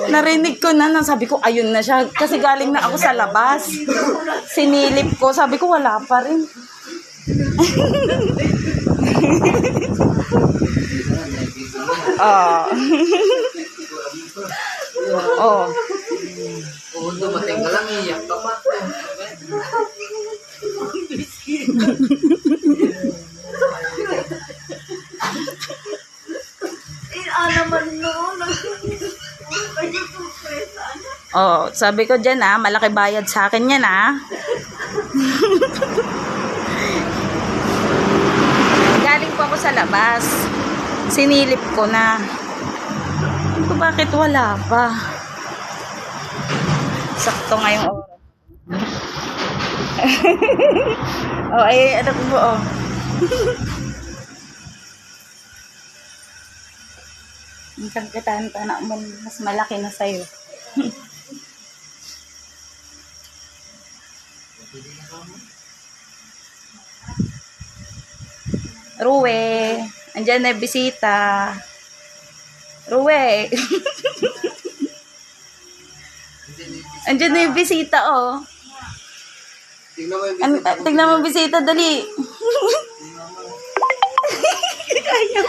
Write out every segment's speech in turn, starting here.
Narinig ko na, sabi ko ayun na siya kasi galing na ako sa labas. Sinilip ko, sabi ko wala pa rin. Oh. Oh. Oo, dumating ka lang, iyak ka pa. Alaman noon. Oh, sabi ko dyan malaki bayad sa akin yan Galing po ako sa labas. Sinilip ko na. Bakit wala pa? Sakto ngayong oras. Oh, ay, ano po, oh. Ang kagkitaan ka na mo, mas malaki na sa'yo. Ruwe, andyan na bisita. Ruwe. Andyan na yung bisita, oh. Tignan mo yung bisita, dali. Ayaw.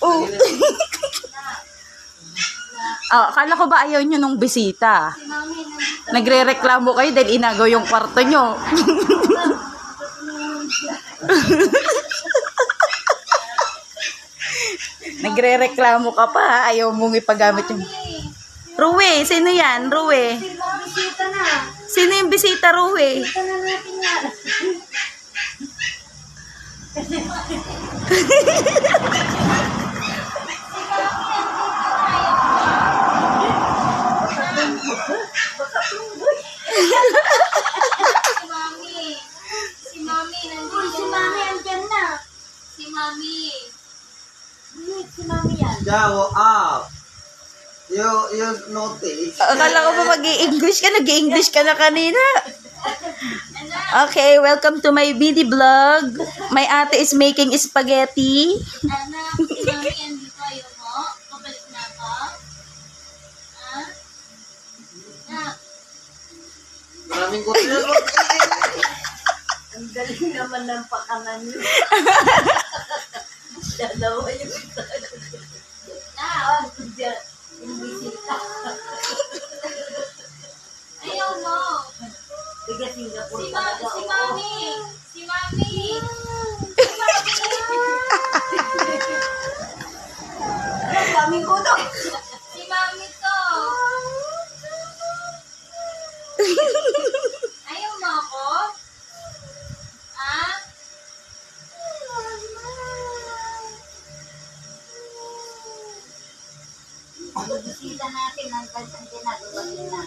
Oh. Oh, akala ko ba ayaw nyo nung bisita? Nagre-reklamo kayo dahil inagaw yung kwarto nyo. Nagre-reklamo ka pa, ayaw mong ipagamit yung... Ruwe, sino yan? Ruwe. Sino yung bisita, Ruwe? Si Mami nandun. Si Mami andyan na. Si Mami. Si Mami yan. Jawo up. You notice. Akala ko ba mag-i-English ka? Nag-i-English ka na kanina. Okay, welcome to my BD vlog. My ate is making spaghetti. Anak, si Mami andito kayo mo. Pabalik na ako. Ha? Anak. Maraming kutin. Ang galing naman ng pakanan niyo. Dalawa yung ito. Wag ko dyan. Yung bisita. Ayaw mo. Tiga Singapore talaga. Si Mami. Si Mami. Si Mami. Ang daming kuto. Si Mami to. Ayaw mo ako? Ha? Bisita natin ang ginagawa nila.